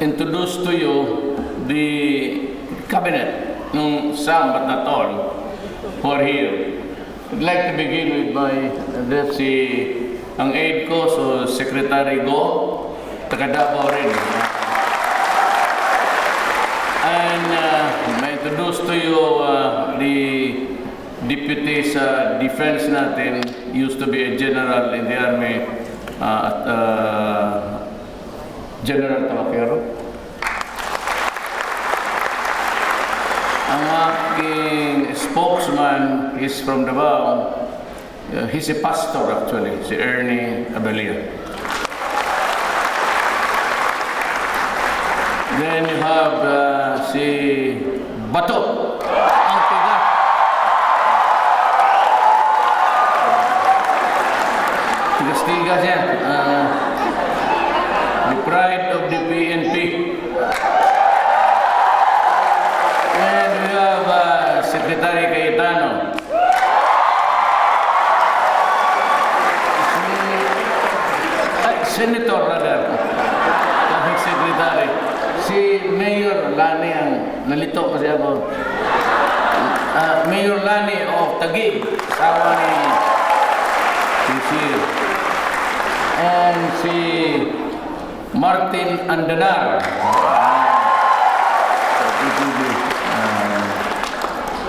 introduce to you the cabinet, some but not all, who are here. I'd like to begin with ang aide ko, so Secretary Go, taga Davao rin. And may introduce to you the deputy sa defense natin, used to be a general in the army, General Tabakero. Ang aking spokesman is from Davao. He's a pastor actually, si Ernie Abelia. Then you have si Bato, ang tiga. Tigas-tigas yan. The pride of the PNP. And we have Secretary Cayetano. Senator rather. Kahit Secretary. Si Mayor Lani, ang nalito kasi ako. Mayor Lani of Taguig, asawa ni Sir. And si Martin Andanar.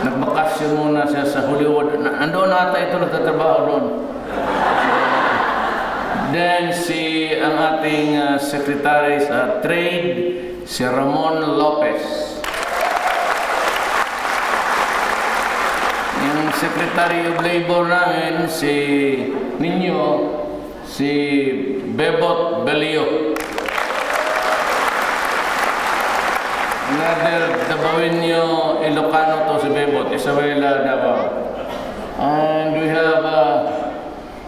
Nagbakasyon muna siya sa Hollywood. Andoon ata ito nagtatrabaho doon. Then ang ating Secretary sa Trade, si Ramon Lopez. Yung Secretary of Labor namin, si Bebot Belio. Another Dabawenyo Ilocano to si Bebot, Isabela Davao. And we have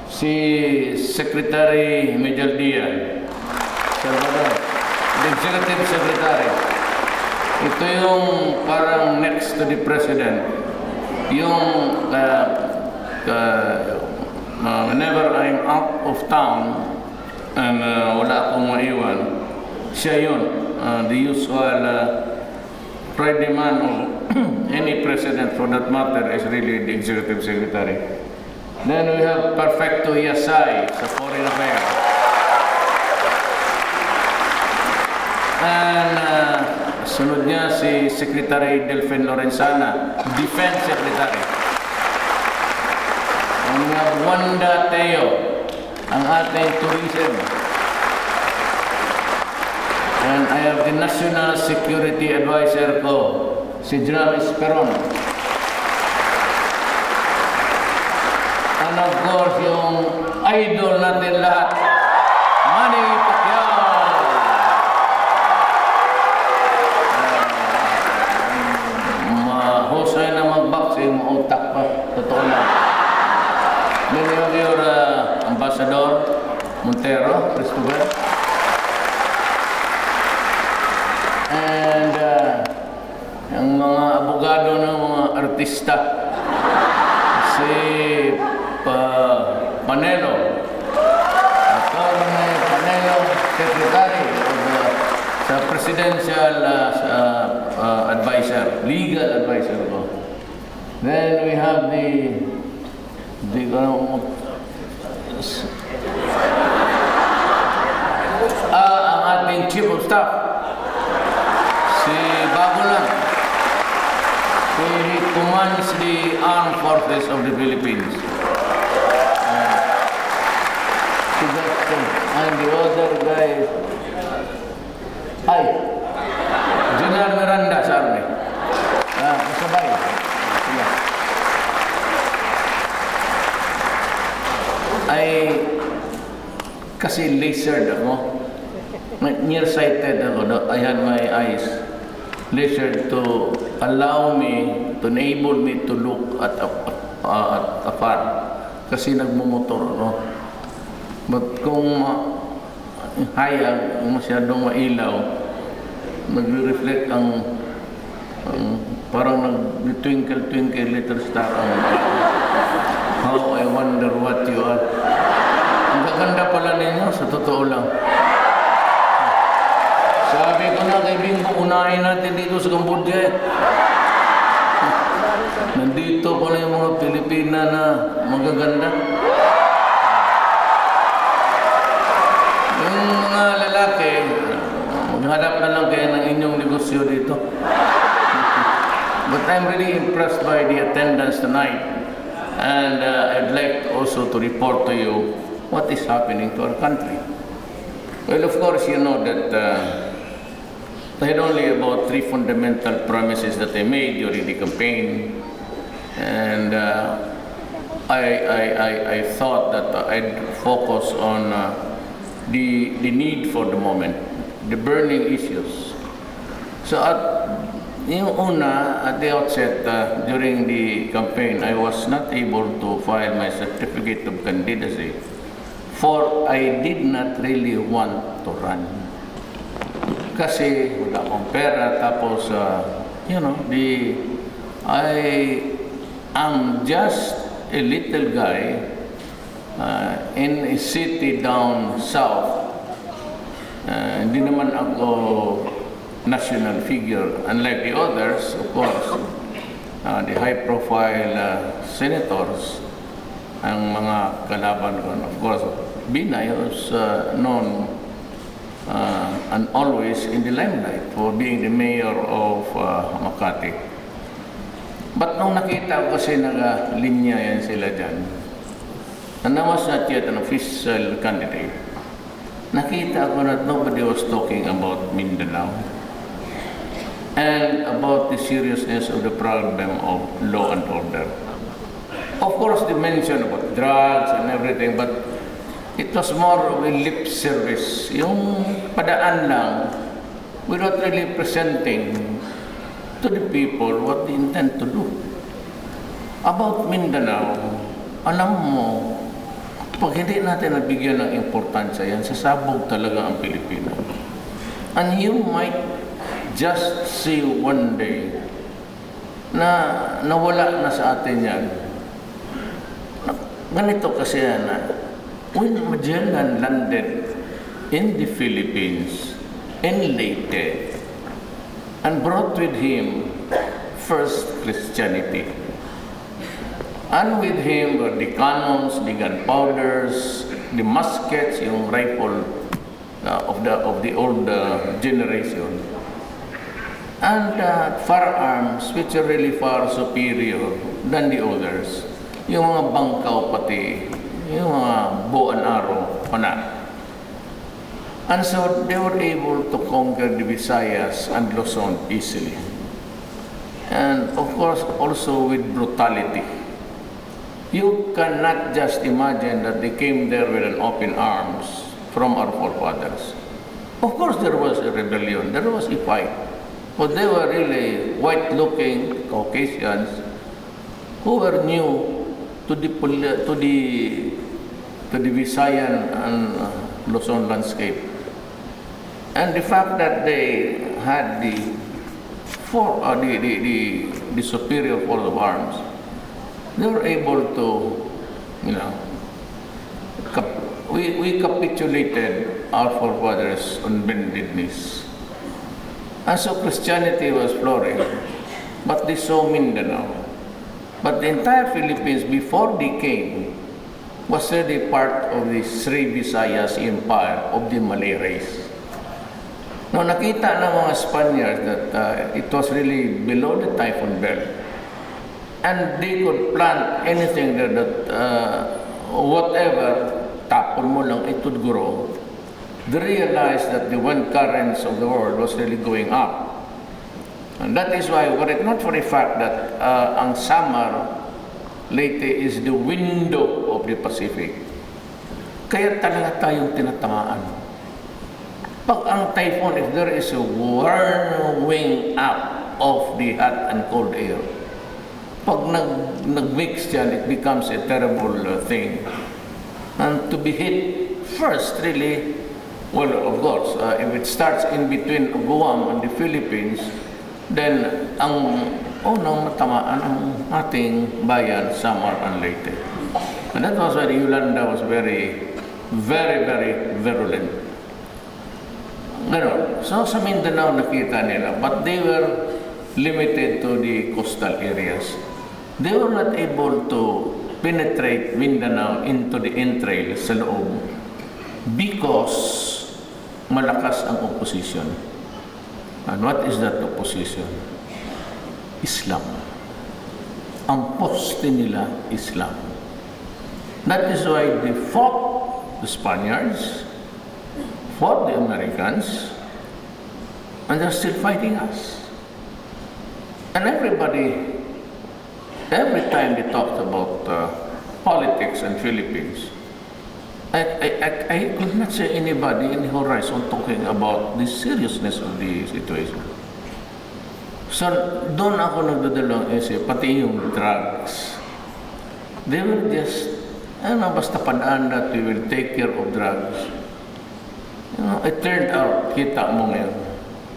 si Secretary Mejaldia Salvador, the Executive Secretary. Ito yung parang next to the President. Yung whenever I'm out of town and wala akong maiwan, siya yun. The usual Friday man of any president for that matter is really the Executive Secretary. Then we have Perfecto Yasay sa Foreign Affairs. And sunod niya si Secretary Delfin Lorenzana, Defense Secretary. And we have Wanda Teo, ang ating tourism. And I have the National Security Advisor ko, si General Esperon. And of course, yung idol natin lahat, Manny Pacquiao. Mahusay na mag-boxing, mautak pa. Totoo lang. Many of your Ambassador Montero, Christopher. And ang mga abogado ng mga artista, si Panelo, Attorney Panelo, Secretary sa Presidential Advisor, Legal Advisor ko. Then we have ang ating Chief of Staff, si bago lang. He commands the Armed Forces of the Philippines. And the other guy, General Miranda sa army. Kasabay. Kasi lasered ako. Nearsighted ako. I had my eyes lasered to allow me, to enable me to look at afar. Kasi nagmumotor, no? But kung hayag, masyadong mailaw, nagre-reflect ang parang nag-twinkle little star ang how I wonder what you are. Ang gaganda pala ninyo, sa totoo lang. Sabi ko na kay Bimbo, unahin natin dito sa Cambodia. Nandito pala yung mga Pilipina na magaganda. Yung mga lalaki, maghanap na lang kayo ng inyong negosyo dito. But I'm really impressed by the attendance tonight. And I'd like also to report to you what is happening to our country. Well, of course, you know that I had only about 3 fundamental promises that I made during the campaign. And I thought that I'd focus on the need for the moment, the burning issues. So yung una, at the outset, during the campaign, I was not able to file my certificate of candidacy, for I did not really want to run. Kasi wala akong pera, tapos, I am just a little guy in a city down south. Hindi naman ako national figure, unlike the others, of course, the high-profile senators, ang mga kalaban ko. Of course, Binay was known and always in the limelight for being the mayor of Makati. But nung nakita ko kasi naka-linya yan sila dyan, and I was not yet an official candidate, nakita ko that nobody was talking about Mindanao and about the seriousness of the problem of law and order. Of course, they mentioned about drugs and everything, but it was more of a lip service. Yung padaan lang, without really presenting to the people what they intend to do. About Mindanao, alam mo, pag hindi natin nabigyan ng importansya yan, sasabog talaga ang Pilipino. And you might just see one day na nawala na sa atin yan. Ganito kasi yan, when Magellan landed in the Philippines in Leyte and brought with him first Christianity, and with him were the cannons, the gunpowders, the muskets, yung rifle of the old generation, and firearms which are really far superior than the others. Yung mga bangkaw pati, yung mga bow and arrow pa na. And so they were able to conquer the Visayas and Luzon easily. And of course also with brutality. You cannot just imagine that they came there with an open arms from our forefathers. Of course there was a rebellion, there was a fight. But they were really white-looking Caucasians who were new to the Visayan and Luzon landscape. And the fact that they had the superior force of arms, they were able to, we capitulated our forefathers on bended knees. And so Christianity was flourishing, but they saw Mindanao. But the entire Philippines, before they came, was really part of the Sri Visayas Empire of the Malay race. Now, nakita ng mga Spaniards that it was really below the typhoon belt, and they could plant anything there that whatever, tapon mo lang, it would grow. They realized that the wind currents of the world was really going up. And that is why, were it not for the fact that ang Samar, Leyte is the window of the Pacific, kaya talaga tayong tinatamaan. Pag ang typhoon, if there is a whirling up of the hot and cold air, pag nag-mix yan, it becomes a terrible thing. And to be hit first, really, well, of course, if it starts in between Guam and the Philippines, then ang unang matamaan ang ating bayan, Samar and Leyte. And that was why the Yolanda was very, very, very virulent. Ganon. So sa Mindanao nakita nila, but they were limited to the coastal areas. They were not able to penetrate Mindanao into the entrails sa loob because malakas ang opposition. And what is that opposition? Islam. Ang poste nila, Islam. That is why they fought the Spaniards, fought the Americans, and they're still fighting us. And everybody, every time they talked about politics and Philippines, I could not see anybody in the horizon talking about the seriousness of the situation. So, doon ako nagdadalang isip, pati yung drugs. They will just, basta padaan that we will take care of drugs. It turned out, kita mo ngayon,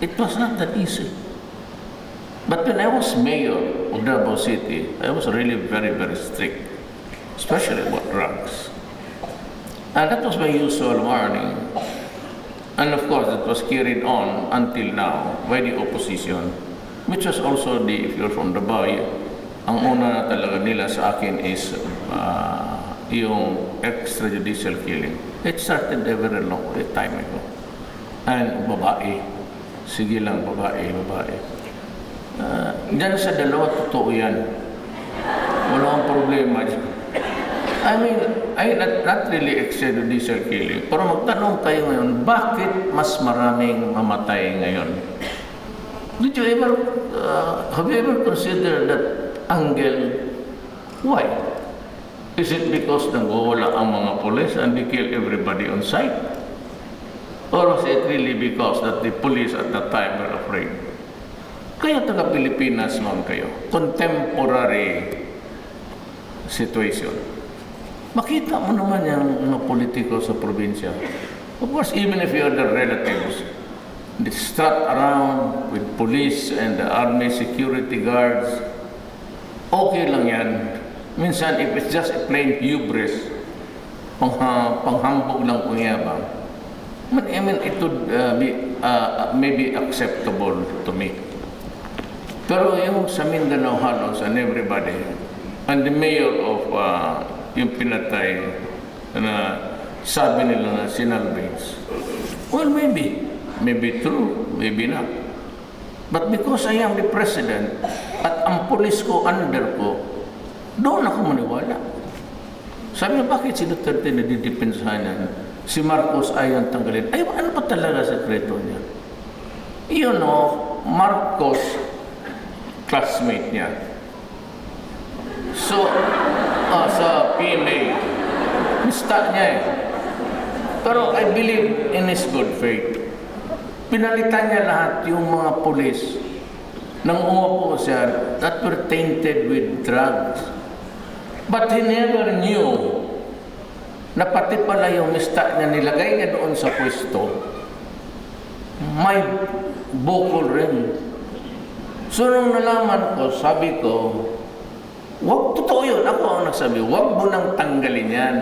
it was not that easy. But when I was mayor of Davao City, I was really very, very strict, especially about drugs. And that was my usual warning. And of course, it was carried on until now by the opposition, which was also if you're from Davao, ang una na talaga nila sa akin is yung extrajudicial killing. It started a very long time ago. And babae. Sige lang, babae. Diyan sa dalawa, totoo yan. Wala akong problema dyan. I mean, not really extrajudicial killing. Pero magtanong kayo ngayon, bakit mas maraming mamatay ngayon? Did you ever, have you ever considered that angle? Why? Is it because nagwawala ang mga police and they kill everybody on sight? Or was it really because that the police at that time were afraid? Kaya taga Pilipinas man kayo, contemporary situation. Makita mo naman yung mga politiko sa probinsya. Of course, even if you are the relatives, they strut around with police and the army security guards. Okay lang yan. Minsan, if it's just a plain hubris, panghambog lang pangyabang, I mean, it would be maybe acceptable to me. Pero yung sa Mindanao halos and everybody, and the mayor of yung pinatay na sabi nila na sinalvage, well, maybe true, maybe not. But because I am the president at ang pulis ko, under ko, doon ako maniwala. Sabi niya, bakit si Duterte na didepensahan yan? Si Marcos ayaw tanggalin. Ay, ano pa talaga sekreto niya? You know, Marcos, classmate niya. So, sa PMA, mista niya eh. Pero I believe in his good faith. Pinalitan niya lahat yung mga pulis nang umupo siya that were tainted with drugs. But he never knew na pati pala yung mista niya nilagay niya doon sa pwesto may bukol rin. So nung nalaman ko, sabi ko, wag, totoo yun. Ako ang nagsabi, wag mo nang tanggalin yan.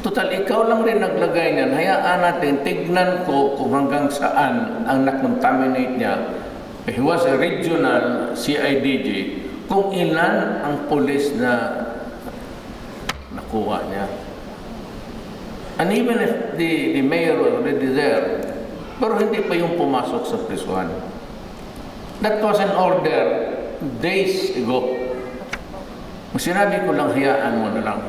Total, ikaw lang rin naglagay niyan. Hayaan natin, tignan ko kung hanggang saan ang nakontaminate niya. He was a regional CIDG. Kung ilan ang pulis na nakuha niya. And even if the mayor was already there, pero hindi pa yung pumasok sa prisuhan. That was an order days ago. Sinabi ko lang, hayaan mo na lang.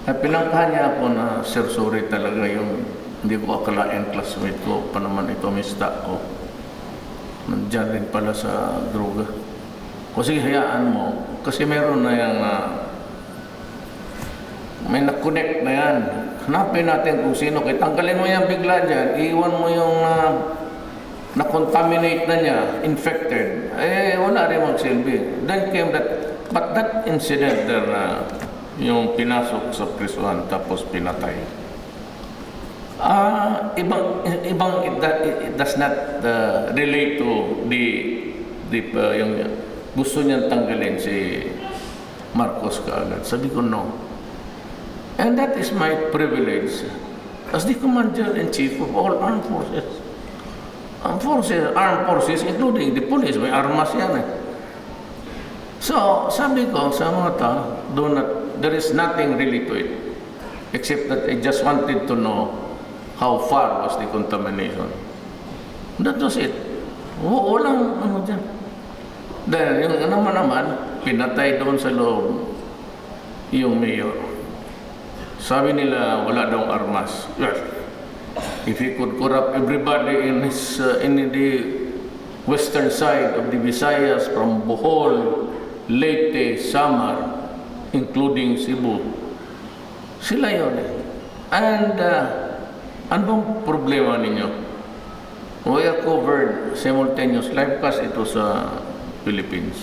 At pinangkahan niya ako na, sir, sorry talaga yung hindi ko akalain classmate ko pa naman ito, mista ko. Nandiyan rin pala sa droga. Kasi hayaan mo. Kasi meron na yung may na-connect na yan. Hanapin natin kung sino. Kaya tanggalin mo yan bigla dyan. Iwan mo yung na-contaminate na niya, infected. Eh, wala rin magsilbi. Then came that, but that incident there na yung pinasok sa prisuhan tapos pinatay. It does not relate to yung gusto niyang tanggalin si Marcos kaagad. Sabi ko, no. And that is my privilege as the Commander-in-Chief of all armed forces. Armed forces, including the police, may armas yan eh. So, sabi ko sa mga tao, there is nothing really to it, except that I just wanted to know how far was the contamination. That was it. Walang ano dyan. Dahil yung naman, pinatay doon sa loob yung mayor. Sabi nila, wala daw armas. Yes. If he could corrupt everybody in the western side of the Visayas, from Bohol, Leyte, Samar, including Cebu, sila yun eh. And ano bang problema ninyo? We are covered simultaneous live pass ito sa Philippines.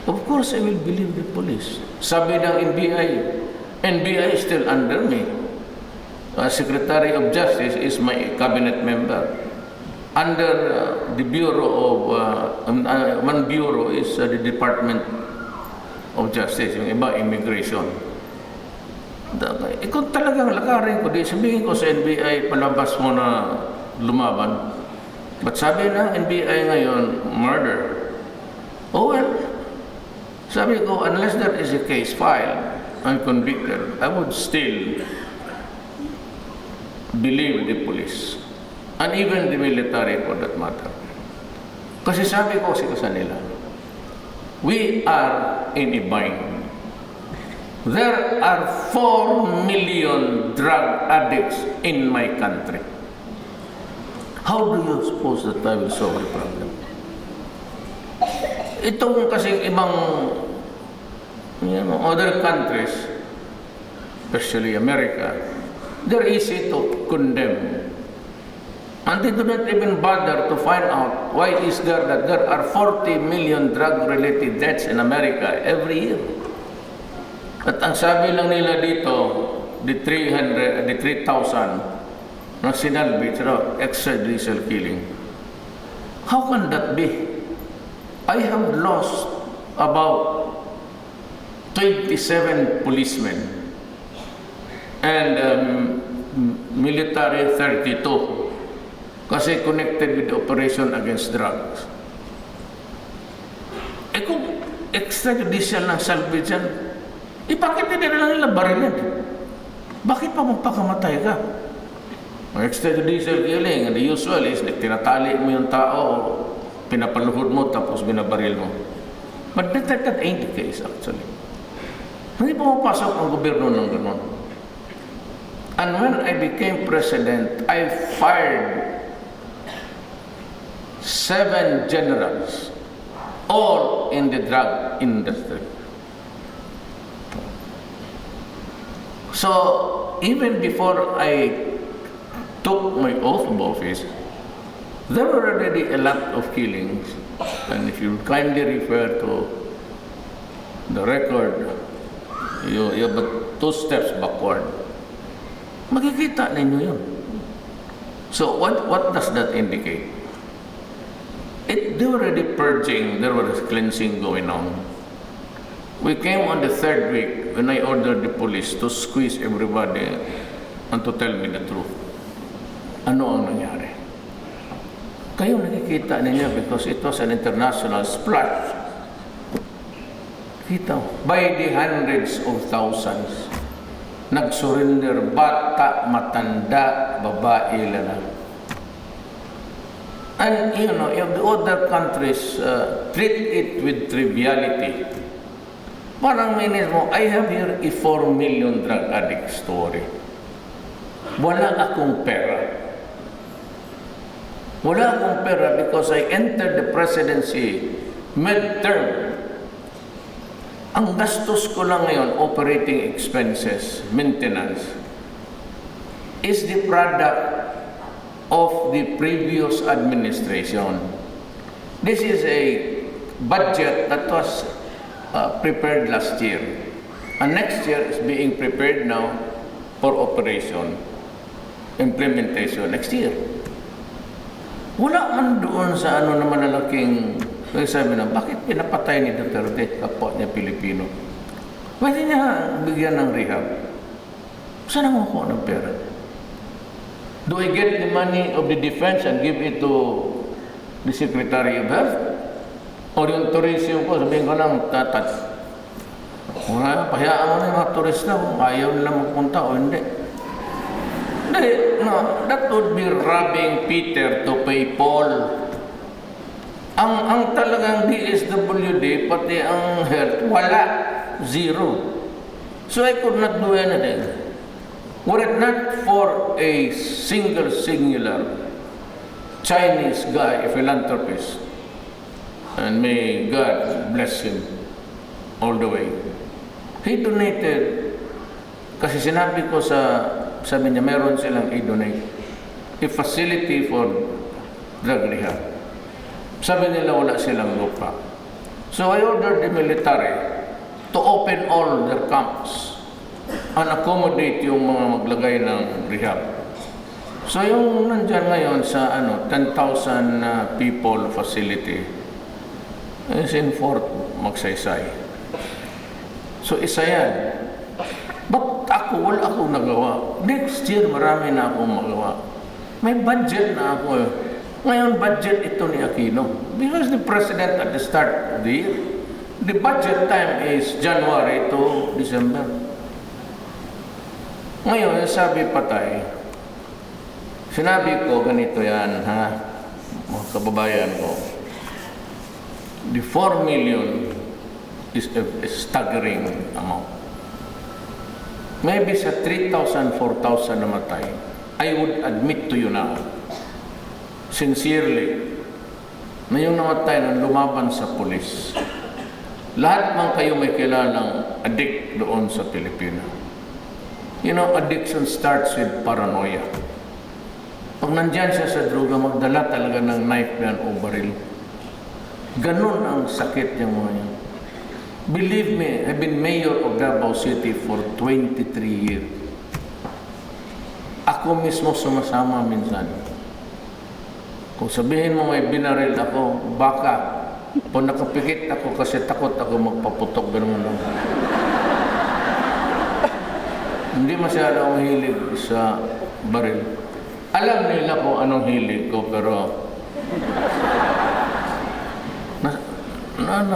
Of course, I will believe the police. Sabi ng NBI is still under me. Secretary of Justice is my cabinet member. Under the Bureau of, one bureau is the Department of Justice, yung iba, Immigration. Kung talagang lakarin ko, di sabihin ko sa NBI, palabas mo na lumaban. But sabi ng NBI ngayon, murder. Oh well, sabi ko, unless there is a case filed, I'm convicted, I would still believe the police. And even the military for that matter. Kasi sabi ko sa nila, we are in a bind. There are 4 million drug addicts in my country. How do you suppose that I will solve the problem? Itong kasing ibang other countries, especially America, they're easy to condemn. And they do not even bother to find out why is there that there are 40 million drug-related deaths in America every year. At ang sabi lang nila dito, the 3,000 na sinalbi, extrajudicial killing. How can that be? I have lost about 27 policemen and military 32. Kasi connected with the operation against drugs. Eh kung extrajudicial ng salvage yan, bakit hindi na nila barilin? Bakit pa magpakamatay ka? Ang extrajudicial killing, the usual is tinatali mo yung tao, pinapaluhod mo, tapos binabaril mo. But that ain't the case actually. Hindi pumapasok ang gobyerno ng ganon. And when I became president, I fired 7 generals, all in the drug industry. So, even before I took my oath of office, there were already a lot of killings. And if you kindly refer to the record, you have 2 steps backward. Makikita ninyo yun. So, what does that indicate? They were already purging, there was cleansing going on. We came on the 3rd week when I ordered the police to squeeze everybody and to tell me the truth. Ano ang nangyari? Kayo nakikita ninyo because it was an international splash. Kita, by the hundreds of thousands, nag-surrender, bata, matanda, babae, lalaki. And if the other countries treat it with triviality, parang minis mo, I have here a 4 million drug addict story. Wala akong pera. Wala akong pera because I entered the presidency midterm. Ang gastos ko lang ngayon, operating expenses, maintenance, is the product of the previous administration. This is a budget that was prepared last year. And next year is being prepared now for operation, implementation next year. Wala man doon sa na malalaking, sabi na, bakit pinapatay ni Duterte, kapwa niya Filipino? Pwede niya bigyan ng rehab. Saan ang makuha ng pera? Do I get the money of the defense and give it to the Secretary of Health? O yung tourism ko, sabihin ko lang, pahayaan mo na yung mga turista kung ayaw nila magpunta o hindi. No, that would be robbing Peter to pay Paul. Ang talagang DSWD, pati ang health, wala. Zero. So I could not do anything. Were it not for a singular Chinese guy, a philanthropist, and may God bless him all the way. He donated, kasi sinabi ko sabi niya, meron silang i-donate a facility for drug rehab. Sabi nila wala silang lupa. So I ordered the military to open all their camps and accommodate yung mga maglagay ng rehab. So yung nandyan ngayon sa 10,000 people facility is in Fort Magsaysay. So isa yan. But wala akong nagawa. Next year, marami na akong magawa. May budget na ako. Ngayon, budget ito ni Aquino. Because the president at the start of the year, the budget time is January to December. Ngayon, sabi patay, sinabi ko, ganito yan, mga kababayan ko, the 4 million is a staggering amount. Maybe sa 3,000, 4,000 namatay, I would admit to you now, sincerely, na yung namatay nang lumaban sa pulis. Lahat man kayo may kilalang addict doon sa Pilipina. You know, addiction starts with paranoia. Pag nandyan siya sa droga, magdala talaga ng knife yan o baril. Ganun ang sakit yung mga yan. Believe me, I've been mayor of Davao City for 23 years. Ako mismo sumasama minsan. Kung sabihin mo may binaril ako, baka. Kung nakapikit ako kasi takot ako magpaputok, ganun lang. Hindi masyado akong hilig sa baril. Alam nila kung anong hilig ko, pero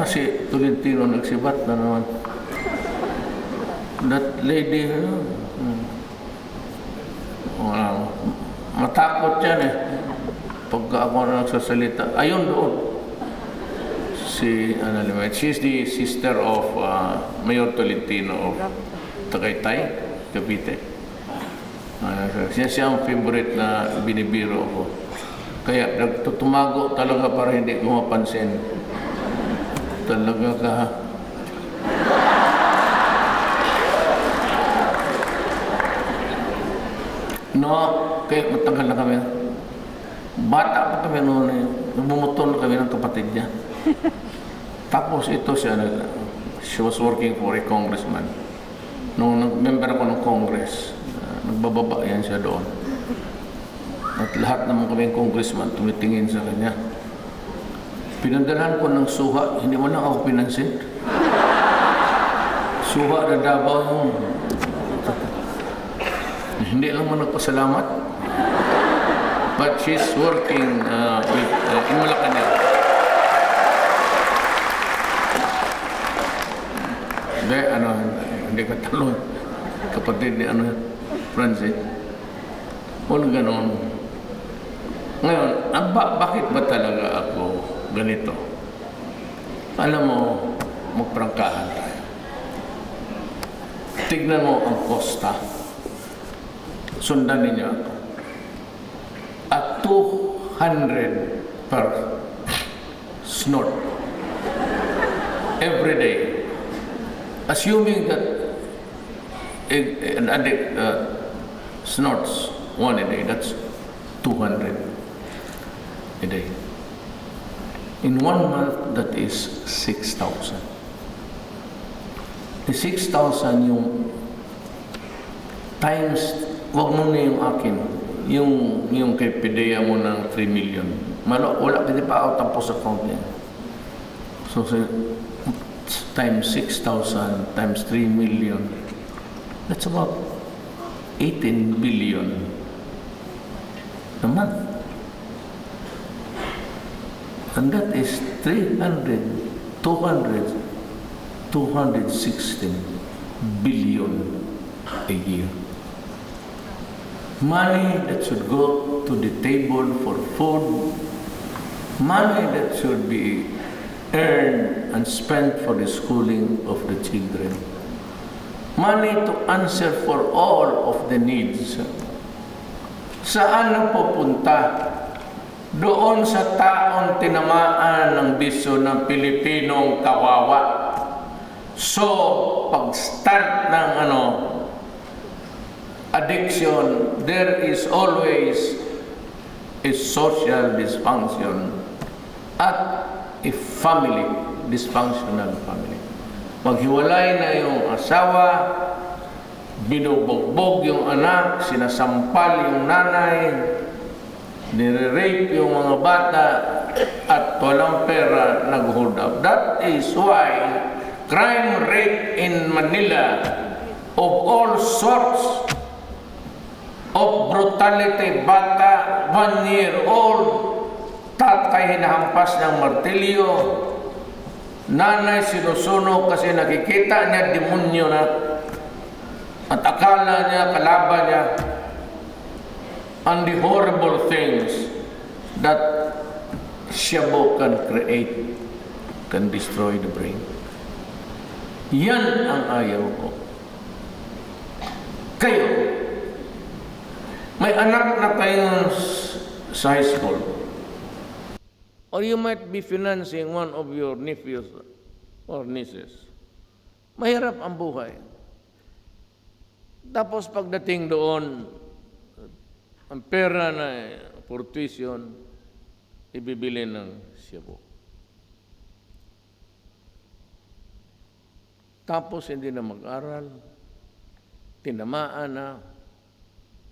si Tolentino nagsibat na naman. That lady, matakot yan eh. Pagka ako na nagsasalita, ayun doon. She's the sister of Mayor Tolentino of Tagaytay, Cavite. Siya ang favorite na binibiro ko. Kaya nagtutumago talaga para hindi ko mapansin. Talaga ka. No, kaya matagal na kami. Bata pa kami noon eh. Bumuton na kami ng kapatid niya. Tapos ito siya, she was working for a congressman. Nung member ako ng Congress, nagbababa yan siya doon. At lahat naman kami ng congressman tumitingin sa kanya. Pinandalahan ko ng suha, hindi mo lang ako pinansin. Suha na Davao yung... Hindi lang mo nagpasalamat. But she's working in Malacanang. Hindi ka talo. Kapatid ni Francis. Walang ganon. Ngayon, bakit ba talaga ako ganito? Alam mo, magprangkahan tayo. Tignan mo ang Costa. Sundan ninyo ako. At 200 per snort every day. Assuming that an addict snorts one a day, that's 200 a day. In 1 month, that is 6,000. The 6,000 yung times, wag mo na yung akin, yung kay Pidea mo ng 3 million. Wala pwede pa out tapos sa account niya. So, times 6,000 times 3 million, that's about 18 billion. a month. And that is 216 billion a year. Money that should go to the table for food, money that should be earned and spent for the schooling of the children, money to answer for all of the needs. Saan na pupunta? Doon sa taong tinamaan ng bisyo ng Pilipinong kawawa. So, pag-start ng addiction, there is always a social dysfunction at a family, dysfunctional family. Maghiwalay na yung asawa, binubugbog yung anak, sinasampal yung nanay, nire-rape yung mga bata, at walang pera, nag-hold up. That is why crime rate in Manila of all sorts of brutality, bata, 1-year-old, tatay hinahampas ng martilyo, nanay sinusunog kasi nakikita niya demonyo na at akala niya kalaban niya, and the horrible things that shabu can create, can destroy the brain. Yan ang ayaw ko. Kayo, may anak na kayo sa high school, or you might be financing one of your nephews or nieces. Mahirap ang buhay. Tapos pagdating doon, ang pera na for tuition, ibibili ng shabu. Tapos hindi na mag-aral, tinamaan na,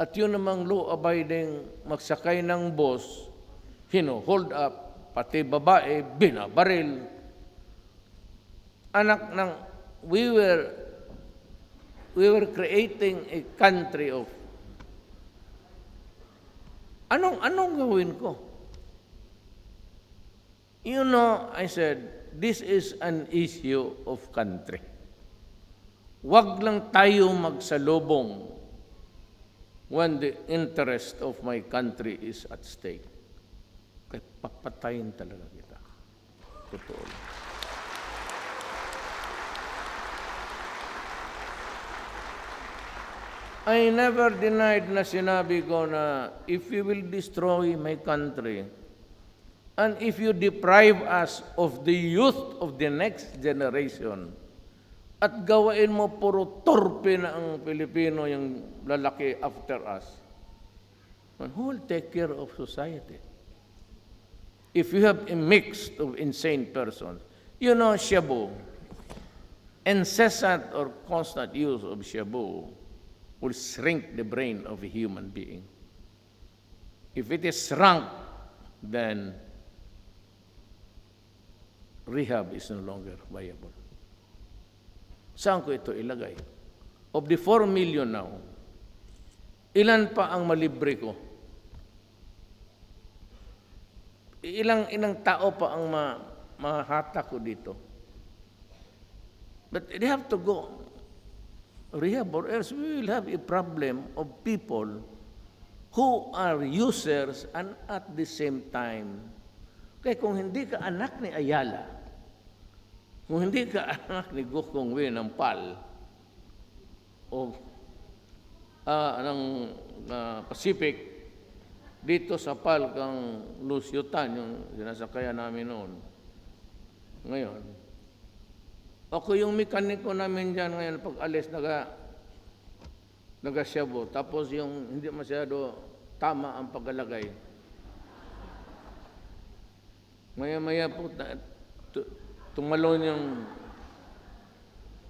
at yun namang law-abiding magsakay ng bus, hold up, pati babae, binabaril. Anak ng, we were creating a country of, anong gawin ko? You know, I said, this is an issue of country. Wag lang tayo magsalubong when the interest of my country is at stake. Kaya papatayin talaga kita. Totoo. I never denied na sinabi ko na if you will destroy my country and if you deprive us of the youth of the next generation at gawain mo puro torpe na ang Filipino yung lalaki after us, who will take care of society? If you have a mix of insane persons, you know, shabu, incessant or constant use of shabu will shrink the brain of a human being. If it is shrunk, then rehab is no longer viable. Saan ko ito ilagay? Of the 4 million now, ilan pa ang malibre ko? Ilang tao pa ang mahata ko dito? But they have to go rehab, or else we will have a problem of people who are users and at the same time. Kaya kung hindi ka anak ni Ayala, kung hindi ka anak ni Gokong Winampal o ng Pacific, dito sa PAL kang Lucio Tan, yung sinasakayan namin noon. Ngayon, ako yung mekaniko namin dyan ngayon, pag alis, nag-shabu. Tapos yung hindi masyado tama ang paglalagay. Maya-maya po, tumalon yung,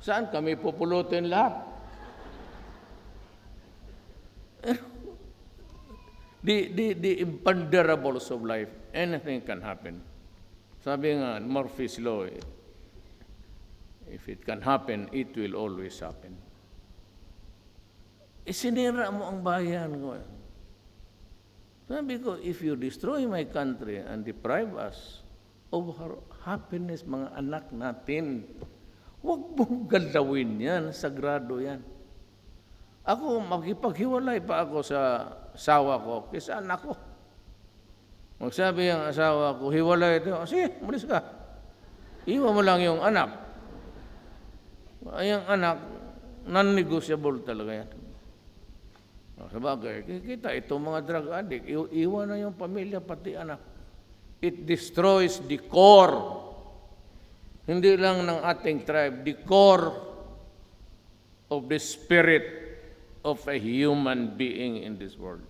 saan kami pupulutin lahat? The imponderables of life, anything can happen. Sabi nga, Murphy's Law, if it can happen, it will always happen. Isinira mo ang bayan ko. Sabi ko, if you destroy my country and deprive us of our happiness, mga anak natin, huwag mong galawin yan, sagrado yan. Ako, makipaghiwalay pa ako sa asawa ko kaysa anak ko. Magsabi ang asawa ko, hiwalay ito, sige, malis ka. Iwan mo lang yung anak. Yung anak, non-negotiable talaga yan. Sabagay, kita itong mga drug addict, iwan na yung pamilya, pati anak. It destroys the core. Hindi lang ng ating tribe, the core of the spirit of a human being in this world.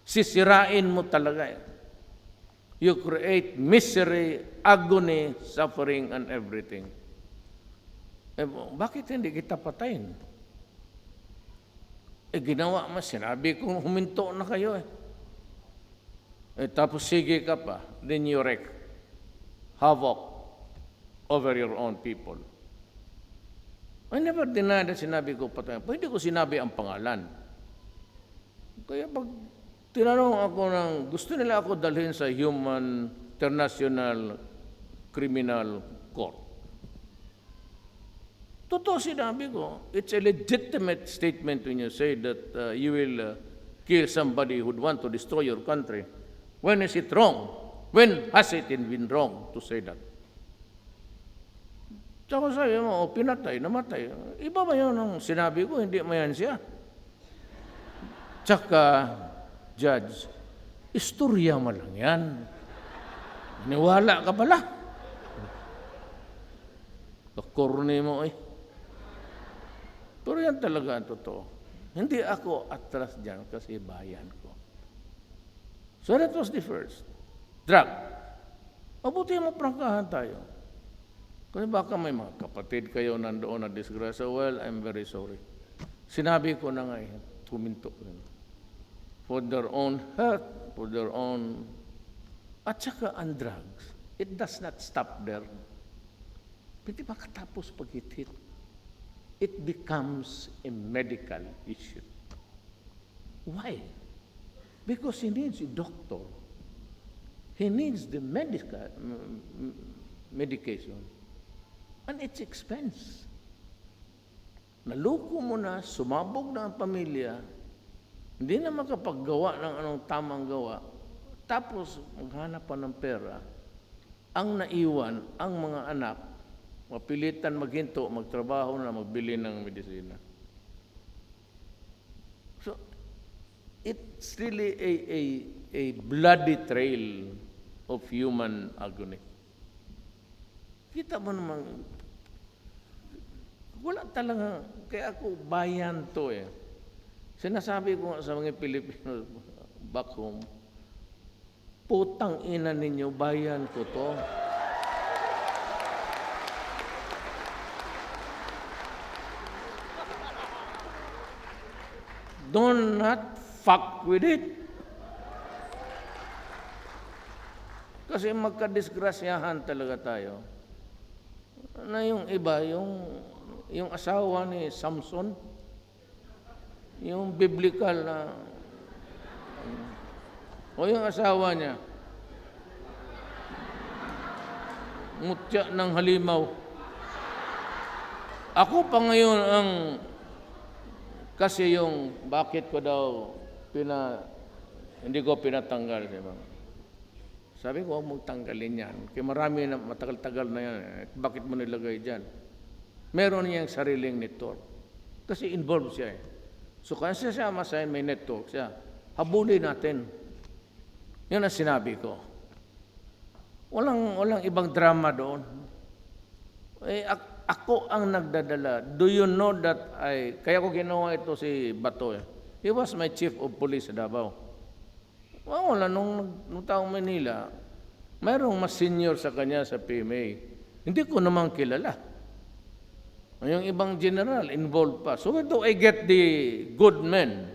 Sisirain mo talaga. You create misery, agony, suffering, and everything. Bakit hindi kita patayin? Ginawa mo, sinabi kong huminto na kayo tapos sige ka pa, then you wreak havoc over your own people. I never denied that sinabi ko patayin. Pwede ko sinabi ang pangalan. Kaya pag tinanong ako ng, gusto nila ako dalhin sa Human International Criminal Court. Totoo sinabi ko, it's a legitimate statement when you say that you will kill somebody who would want to destroy your country. When is it wrong? When has it been wrong to say that? Tsaka sabi mo, pinatay, namatay. Iba ba yun ang sinabi ko? Hindi mo yan siya. Tsaka, Judge, istorya mo lang yan. Niwala ka pala. Kakorni mo Pero yan talaga ang totoo. Hindi ako atras dyan kasi bayan ko. So that was the first. Drug. Mabuti mo prangkahan tayo. Kasi baka may mga kapatid kayo nandoon na disgrasya. Well, I'm very sorry. Sinabi ko na nga tuminto rin. For their own health, for their own... At saka ang drugs, it does not stop there. Pwede ba katapos pag-hit? It becomes a medical issue. Why? Because he needs a doctor. He needs the medication. And it's expense. Naluko mo na, sumabog na ang pamilya, hindi na makapaggawa ng anong tamang gawa, tapos maghanap pa ng pera, ang naiwan, ang mga anak, mapilitan maghinto, magtrabaho na, magbili ng medisina. So, it's really a bloody trail of human agony. Kita mo naman, wala talaga, kaya ako bayan to Sinasabi ko sa mga Pilipino back home, putang ina ninyo, bayan ko to. Do not fuck with it. Kasi magkadisgrasyahan talaga tayo. Na yung iba, yung asawa ni Samson, yung biblical na, o yung asawa niya, mutya ng halimaw. Ako pa ngayon ang kasi yung bakit ko daw hindi ko pinatanggal. Sabi ko, huwag mong tanggalin yan. Kaya marami na matagal-tagal na yan. Bakit mo nilagay dyan? Meron niyang sariling network. Kasi involved siya So kaya siya masahin may network siya. Habulin natin. Yun ang sinabi ko. Walang ibang drama doon. Ako ang nagdadala. Do you know that kaya ko ginawa ito si Bato He was my chief of police sa Davao. Wala nung taong Manila, mayroong mas senior sa kanya sa PMA. Hindi ko naman kilala. Yung ibang general involved pa. So where do I get the good men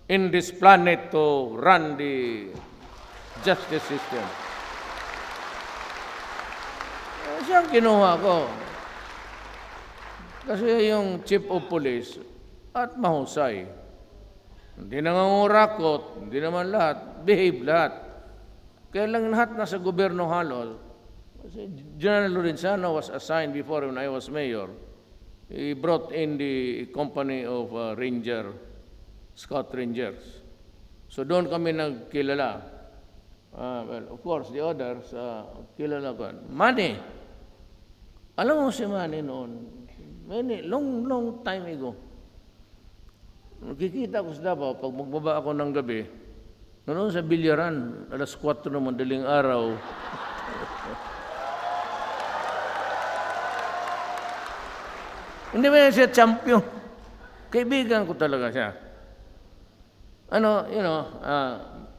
in this planet to run the justice system? Siyang kinuha ko. Kasi yung chief of police at mahusay. Hindi nangangurakot, hindi naman lahat, behave lahat. Kaya lang lahat nasa gobyerno halos. Kasi General Lorenzana was assigned before when I was mayor. He brought in the company of Scout Rangers. So doon kami nagkilala. Well, of course, the others, kilala ko. Manny. Alam mo si Manny noon, long time ago. Nakikita ko sa Davao, pag magbaba ako ng gabi, noon sa bilyaran, alas 4 ng madaling araw. Hindi ba siya champion? Kaibigan ko talaga siya.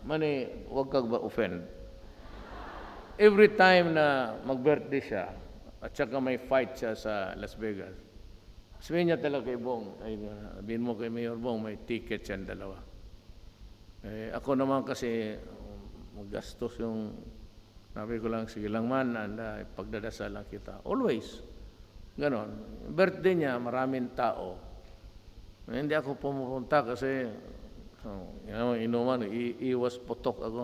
Manny, huwag kang ba-offend. Every time na mag-birthday siya, at saka may fight siya sa Las Vegas, sabihin niya talaga kay Bong, sabihin mo kay Mayor Bong, may ticket siya dalawa. Ako naman kasi, maggastos yung, sabi ko lang, sige lang man, pagdadasal lang kita. Always. Ganon. Birthday niya, maraming tao. Hindi ako pumupunta kasi, inuman, iwas putok ako.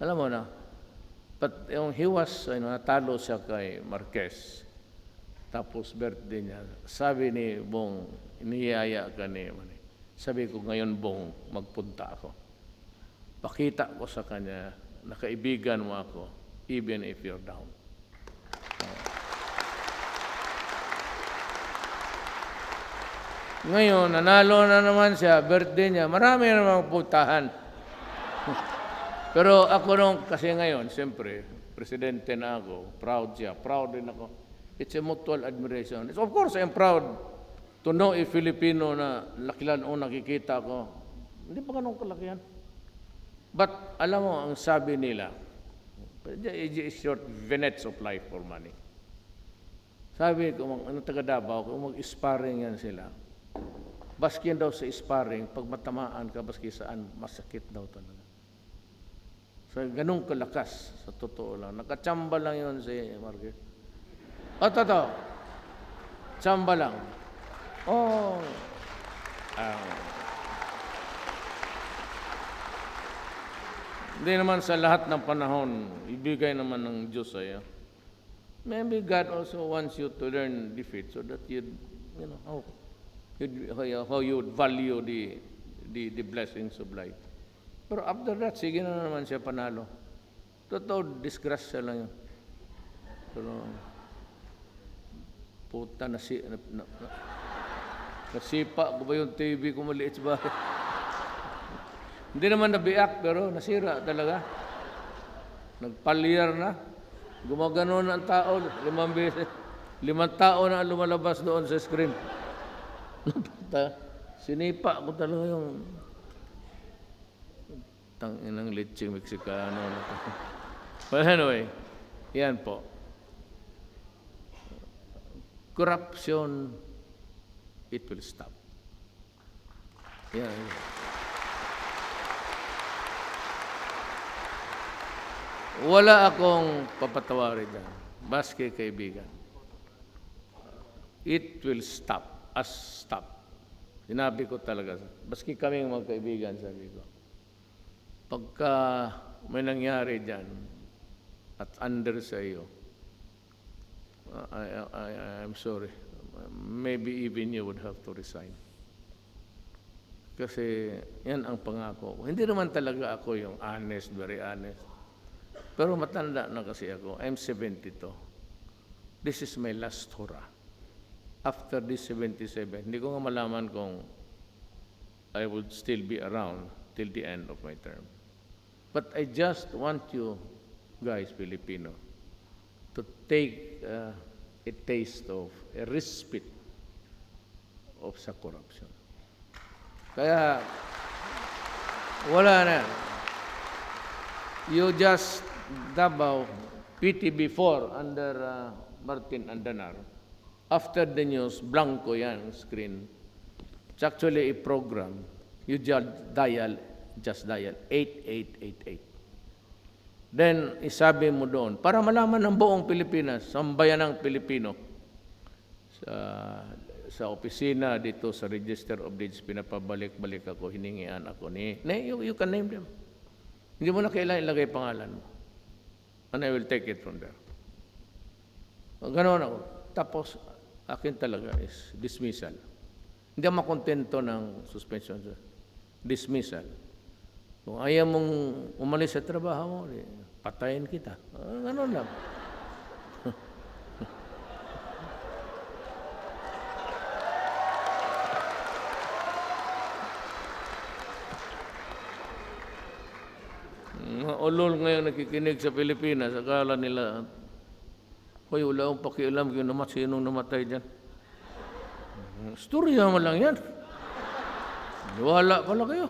Alam mo na, but yung natalo siya kay Marquez. Tapos birthday niya, sabi ni Bong, iniyaya ka ni Manny. Sabi ko, ngayon Bong, magpunta ako. Pakita ko sa kanya, na kaibigan mo ako, even if you're down. Ngayon, nanalo na naman siya, birthday niya, marami namang puntahan. Pero ako nung, kasi ngayon, siyempre, presidente na ako, proud siya, proud din ako. It's a mutual admiration. Of course, I'm proud to know a Filipino na lakilan o nakikita ko. Hindi pa ganun kalakihan. But, alam mo, ang sabi nila, it's short minutes of life for money. Sabi ko, taga Davao, kung mag-sparring yan sila, baski daw sa sparring, pag matamaan ka, baski saan, masakit daw talaga. So, ganun kalakas, sa totoo lang. Nakachamba lang yun si Marquez. Totoo. Chamba lang. Hindi naman sa lahat ng panahon, ibigay naman ng Diyos sa'yo. Maybe God also wants you to learn defeat so that how you would value the blessings of life. Pero after that, sige na naman siya panalo. Totoo, disgrasya lang yun. Pero, puta, nasipa ko ba yung TV ko maliit ba? Hindi naman nabiyak, pero nasira talaga. Nagpalyar na. Gumaganon ang tao, 5 beses. 5 tao na lumalabas doon sa screen. Sinipa ko talaga yung tanginang lecheng Meksikano. But anyway, yan po. Corruption, it will stop. Yan. Wala akong papatawarin dyan. Baske kaibigan. It will stop. Stop. Sinabi ko talaga. Baski kaming magkaibigan, sabi ko. Pagka may nangyari dyan at under sa iyo, I'm sorry. Maybe even you would have to resign. Kasi yan ang pangako ko. Hindi naman talaga ako yung honest, very honest. Pero matanda na kasi ako. I'm 72. This is my last hurrah. After this 77, hindi ko nga malaman kung I would still be around till the end of my term. But I just want you guys, Filipino, to take a taste of a respite of sa corruption. Kaya, wala na. You just Davao, PT before under Martin Andanar. After the news, blanco yan, screen. It's actually a program. You just dial 8888. Then, isabi mo doon, para malaman ng buong Pilipinas, sambayan ng Pilipino. sa, sa opisina dito sa Register of Deeds, pinapabalik-balik ako, hiningian ako you can name them. Hindi mo na kailangan ilagay pangalan mo. And I will take it from there. Ganon ako. Tapos, akin talaga is dismissal. Hindi ako makontento ng suspension. Dismissal. Kung ayaw mong umalis sa trabaho mo, patayin kita. Ganon lang. Mga ulol ngayon nakikinig sa Pilipinas, akala nila, hoy, wala akong pakialam kung sinong namatay dyan. Storya mo lang yan. Wala pala kayo.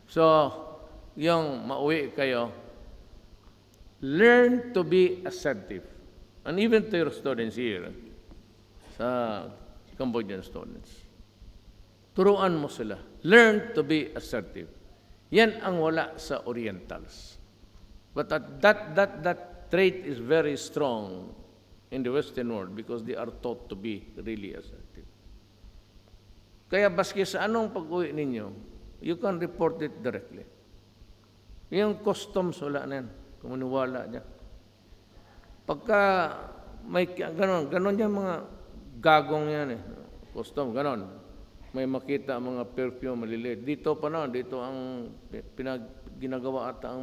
So, yung mauwi kayo, learn to be assertive. And even to your students here, sa Cambodian students, turuan mo sila. Learn to be assertive. Yan ang wala sa Orientals. But that trait is very strong in the Western world because they are taught to be really assertive. Kaya baski sa anong pag-uwi ninyo, you can report it directly. Yung customs, wala na yan. Kung maniwala niya. Pagka may ganon yan mga gagong yan eh. Custom, ganon. May makita ang mga perfume maliliit. Dito pa na, dito ang ginagawa ata ang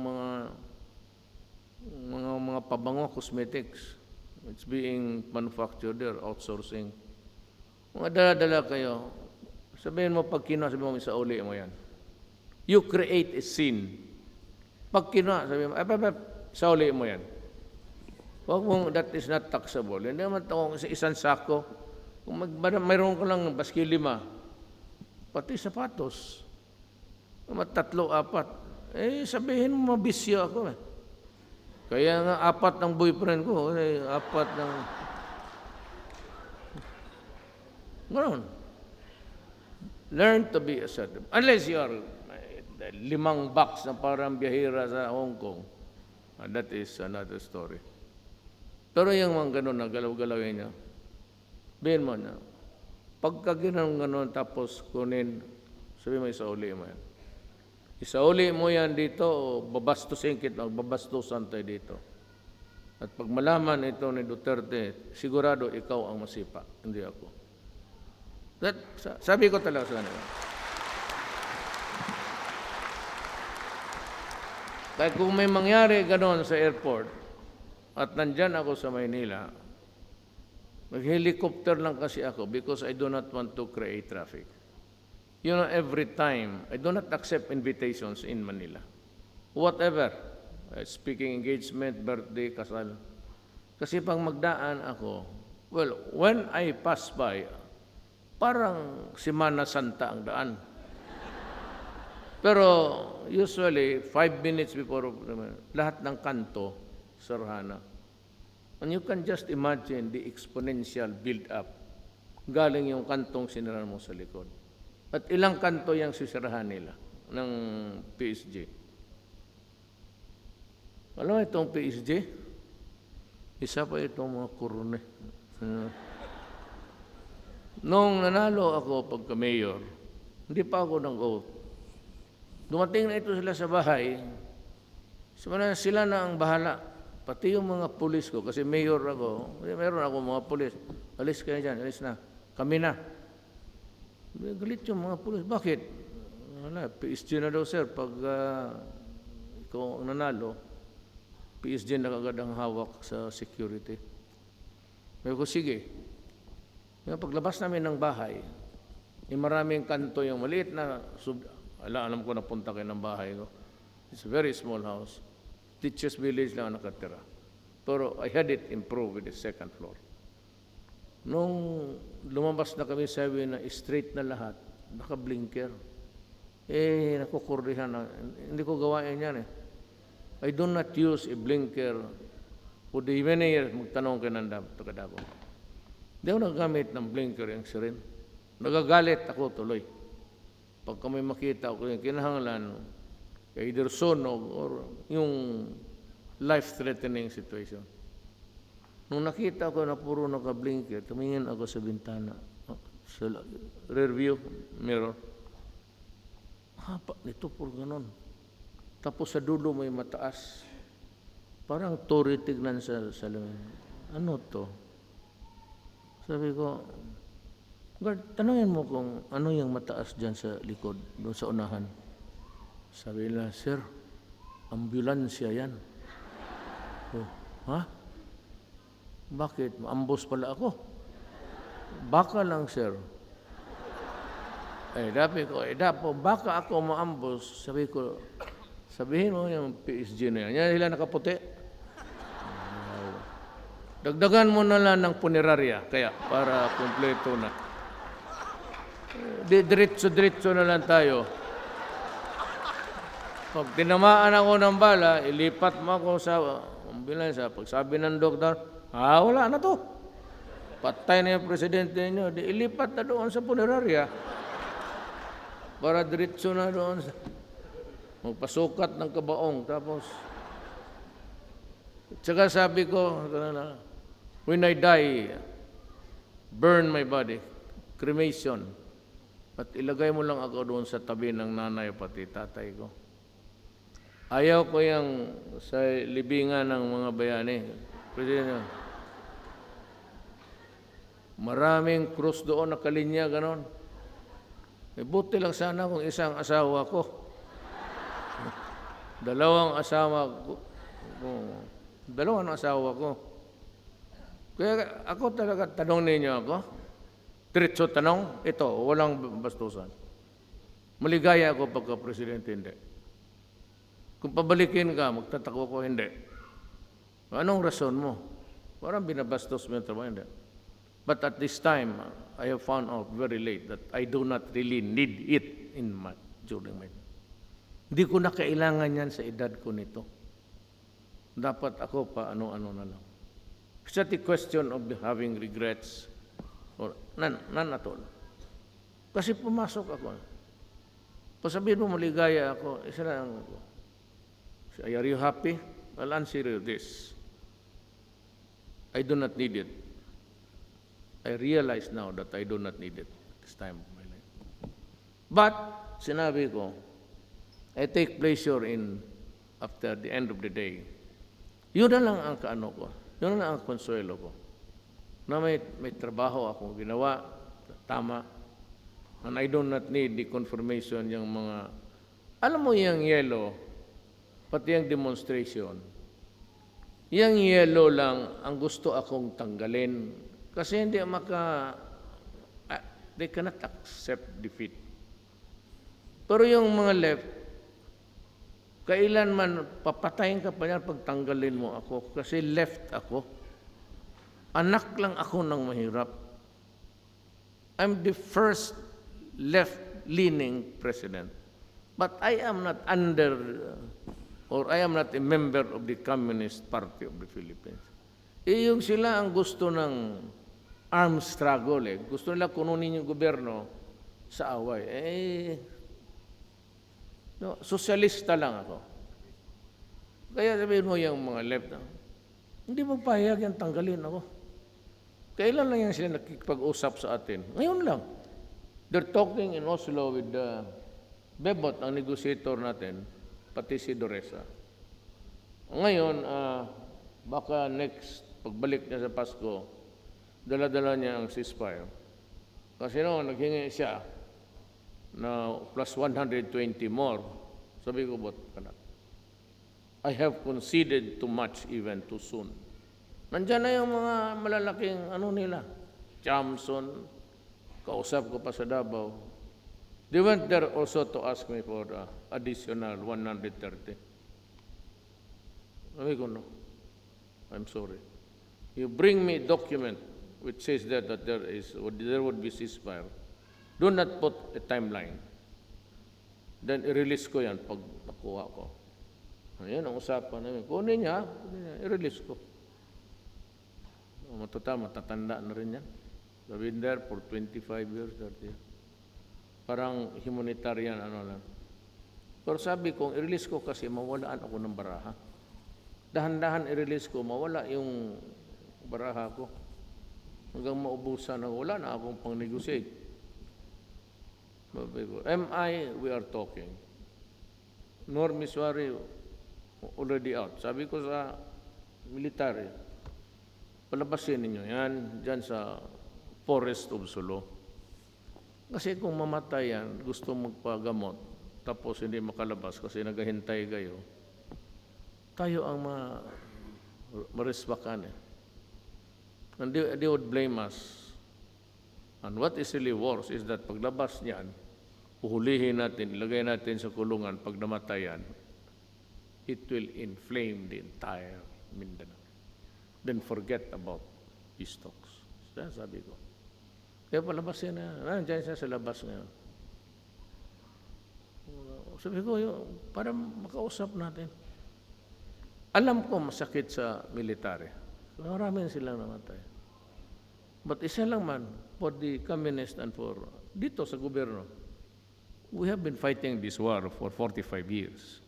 mga pabango, cosmetics. It's being manufactured there, outsourcing. Mga dala-dala kayo, sabihin mo pag kinuha, sabihin mo, isauli mo yan. You create a scene. Pag kinuha, sabihin mo, isauli mo yan. Huwag mong, that is not taxable. Hindi naman ito, isang sako, kung mayroon ka lang baski 5, pati sapatos, 3, 4, sabihin mo mabisyo ako eh. Kaya nga 4 ng boyfriend ko, 4 ng... Ganon. Learn to be assertive. Unless you are 5 box na parang biyahira sa Hong Kong, that is another story. Pero yung mga ganon na galaw-galawin niya, sabihin mo na, pagka gano'n tapos kunin, sabi mo, isauli mo yan. Isauli mo yan dito, o babastusin kita, o babastusan tayo dito. At pag malaman ito ni Duterte, sigurado ikaw ang masipa, hindi ako. Sabi ko talaga sa kanila. Kaya kung may mangyari gano'n sa airport, at nandyan ako sa Maynila, mag-helicopter lang kasi ako because I do not want to create traffic. You know, every time, I do not accept invitations in Manila. Whatever. Speaking engagement, birthday, kasal. Kasi pag magdaan ako, well, when I pass by, parang Semana Santa ang daan. Pero usually, 5 minutes before, lahat ng kanto, sarhana. And you can just imagine the exponential build-up. Galing yung kantong sinirahan mo sa likod. At ilang kanto yung sisirahan nila ng PSG. Alam mo itong PSG? Isa pa itong mga kurune. Nung nanalo ako pagka-mayor, hindi pa ako nag-oath. Dumating na ito sila sa bahay, sila na ang bahala. Pati yung mga pulis ko, kasi mayor ako, meron ako mga pulis. Alis kayo dyan, alis na. Kami na. Galit yung mga pulis. Bakit? Wala, PSG na daw, sir. Pag ikaw ang nanalo, PSG na kagad ang hawak sa security. May ko, sige. Yung paglabas namin ng bahay, maraming kanto yung maliit na, alam ko napunta kayo ng bahay ko. It's a very small house. Teachers' village lang nakatira. Pero I had it improved with the second floor. Nung lumabas na kami, sabi na straight na lahat, naka-blinker. Nakukurdihan na. Hindi ko gawain yan eh. I do not use a blinker. For the many years, magtanong kayo ng takadako. Hindi ako nagamit ng blinker yung siren. Nagagalit ako tuloy. Pag kami makita ko yung kinahanglan, either sunog or yung life-threatening situation. Nung nakita ko na puro naka-blinker, tumingin ako sa bintana, sa rear view mirror. Haba nito, puro ganon. Tapos sa dulo may mataas. Parang tori tignan sa salamin. Ano to? Sabi ko, guard, tanungin mo kung ano yung mataas dyan sa likod, doon sa unahan. Sabi nila, sir, ambulansya yan. Oh, ha? Bakit? Maambos pala ako. Baka lang, sir. Baka ako maambos. Sabi ko, sabihin mo yung PSG na yan. Yan sila nakaputi. Dagdagan mo na lang ng punerarya, kaya, para kumpleto na. Diretso-diretso na lang tayo. Pag tinamaan ako ng bala, ilipat mo ako sa ambulansya. Pag sabi ng doktor, wala na to. Patay na yung presidente niyo. Ilipat na doon sa punerarya. Para diretso na doon sa magpasukat ng kabaong. Tapos, tsaka sabi ko, when I die, burn my body, cremation. At ilagay mo lang ako doon sa tabi ng nanay pati tatay ko. Ayaw ko yung sa libingan ng mga bayani. Maraming krus doon, nakalinya, ganon. Buti lang sana kung isang asawa ko. Dalawang asawa ko. Kaya ako talaga, tanong ninyo ako. Diretso tanong, ito, walang bastusan. Maligaya ako pagka-presidente, hindi. Kung pabalikin ka, magtatakbo ko, hindi. Anong rason mo? Parang binabastos mo yung trabaho, hindi. But at this time, I have found out very late that I do not really need it during my time. Hindi ko na kailangan yan sa edad ko nito. Dapat ako pa ano-ano na lang. It's not a question of having regrets or none at all. Kasi pumasok ako. Pasabihin mo maligaya ako, isa lang ako. Are you happy? I'll answer you this. I do not need it. I realize now that I do not need it this time of my life. But, sinabi ko, I take pleasure in, after the end of the day, yun na lang ang kaano ko, yun na lang ang konsuelo ko, na may trabaho akong ginawa, tama, and I do not need the confirmation yung mga, alam mo yung yellow, pati yung demonstration, yung yellow lang ang gusto akong tanggalin. Kasi hindi they cannot accept defeat. Pero yung mga left, kailanman papatayin ka pa yan pag tanggalin mo ako. Kasi left ako. Anak lang ako ng mahirap. I'm the first left-leaning president. But I am not I am not a member of the Communist Party of the Philippines. Yung sila ang gusto ng armed struggle. Gusto nila kununin yung gobyerno sa away. Sosyalista lang ako. Kaya sabihin mo yung mga left, hindi mo pahayag yan, tanggalin ako. Kailan lang yan sila nakikipag-usap sa atin? Ngayon lang. They're talking in Oslo with Bebot, ang negotiator natin, pati si Doresa. Ngayon, baka next pagbalik niya sa Pasko, dala-dala niya ang ceasefire. Kasi naghingi siya na plus 120 more. Sabi ko, but I have conceded too much even too soon. Nandiyan na yung mga malalaking nila. Chamson, kausap ko pa sa Davao. They went there also to ask me for additional 130. Sabi ko, no, I'm sorry. You bring me a document which says that there would be ceasefire. Do not put a timeline. Then i-release ko yan pag nakuha ko. Ayan ang usapan namin. Kunin niya, i-release ko. Matatanda na rin yan. I've been there for 25 years, 30 years. Parang humanitarian, lang. Pero sabi ko, i-release ko kasi mawalaan ako ng baraha. Dahan-dahan i-release ko, mawala yung baraha ko. Hanggang maubusan na wala na akong pang-negotiate. MI, we are talking. Nor Miswari, already out. Sabi ko sa military, palabasin ninyo yan dyan sa forest of Sulu. Kasi kung mamatay yan, gusto magpagamot, tapos hindi makalabas kasi naghahintay kayo, tayo ang maresbakan eh. And they would blame us. And what is really worse is that paglabas niyan, uhulihin natin, ilagay natin sa kulungan, pag namatayan, it will inflame the entire Mindanao. Then forget about peace talks. Sabi ko. Kaya palabasin na, nandiyan siya sa labas ngayon. Sabi ko, para makausap natin. Alam ko masakit sa military. Maraming silang namatay. But isa lang man, for the communist and for dito sa gobyerno, we have been fighting this war for 45 years.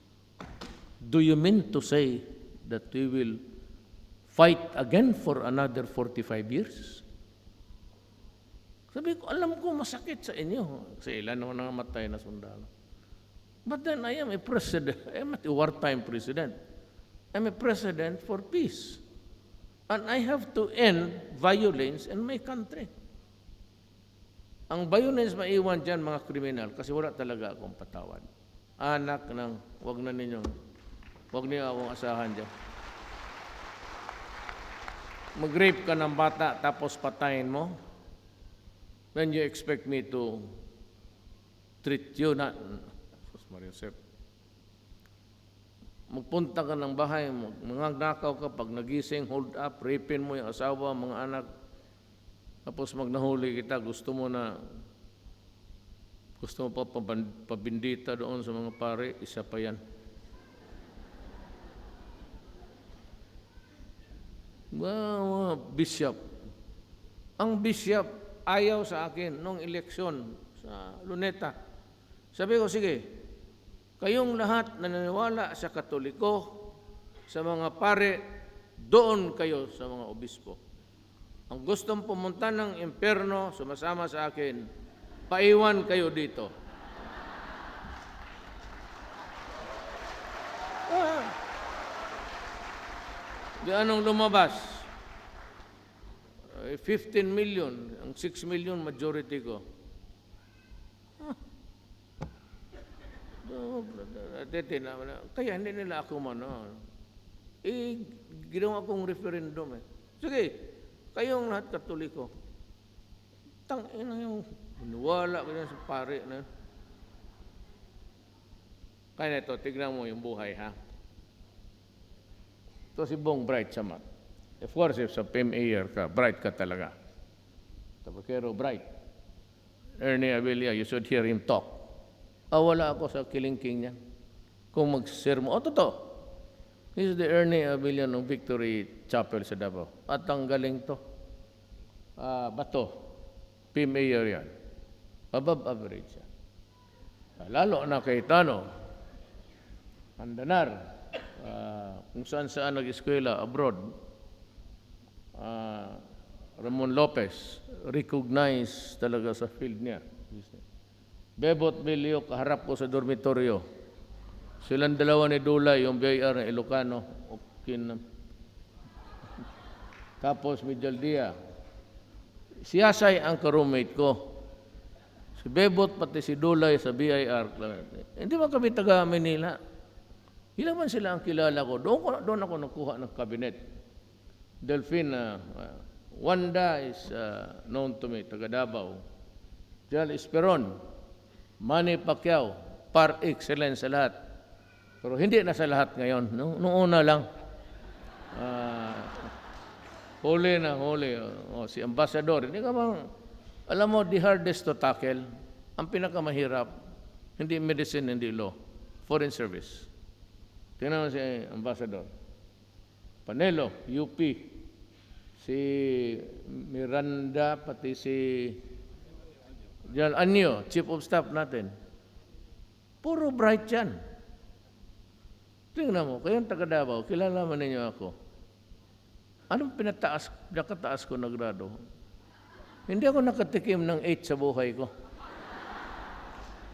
Do you mean to say that we will fight again for another 45 years? Sabi ko, alam ko masakit sa inyo. Kasi ilan naman namatay na sundalo. But then I am a president. I am not a wartime president. I'm a president for peace. And I have to end violence in my country. Ang violence maiwan dyan, mga kriminal, kasi wala talaga akong patawad. Anak ng, wag niyo akong asahan dyan. Mag-rape ka ng bata, tapos patayin mo, then you expect me to treat you na, magpunta ka ng bahay, mangagnakaw ka, pag nagising, hold up, rapin mo yung asawa, mga anak, tapos magnahuli kita, gusto mo pa pabindita doon sa mga pare, isa pa yan. Bishop. Ang bishop ayaw sa akin nung eleksyon sa Luneta. Sabi ko, sige, kayong lahat na naniniwala sa Katoliko, sa mga pare, doon kayo sa mga obispo. Ang gustong pumunta ng impyerno, sumasama sa akin, paiwan kayo dito. Di anong lumabas? 15 million, ang 6 million majority ko. Kaya hindi nila ako ginawa kong referendum eh. Sige, kayong lahat Katoliko. Tangina yung wala ko sa pare na. Kaya ito, tignan mo yung buhay ha. Ito si Bong bright sa mat. Of course, if sa PMAyer ka, bright ka talaga. Tapakero bright. Ernie Abelia, you should hear him talk. Wala ako sa kilingking niya. Kung mag-sermo, totoo. This is the Ernie Abelia ng Victory Chapel sa Davao. At ang galing to. Bato. PMAyer yan. Above average yan. Lalo na kay Tano. Andanar. Kung saan-saan nag-eskwela abroad. Ramon Lopez. Recognized talaga sa field niya. Bebot Bilio, kaharap ko sa dormitoryo. Silang dalawa ni Dulay, yung BIR na Ilocano. Tapos Midjaldia. Si Asay ang ka-roommate ko. Si Bebot pati si Dulay sa BIR. Hindi ba kami taga Manila? Ilan man sila ang kilala ko. Doon ako nakuha ng kabinet. Delphine, Wanda is known to me, taga Davao. Jal Esperon. Manny Pacquiao, par excellence sa lahat. Pero hindi na sa lahat ngayon. Noong una lang. Huli. Si Ambassador. Hindi ka bang, alam mo, the hardest to tackle, ang pinakamahirap, hindi medicine, hindi law, foreign service. Tingnan mo si Ambassador. Panelo, UP. Si Miranda, pati si General Anyo, Chief of Staff natin. Puro bright yan. Tingnan mo, kayong taga Davao, kilala mo ninyo ako. Anong pinakataas ko na grado? Hindi ako nakatikim ng 8 sa buhay ko.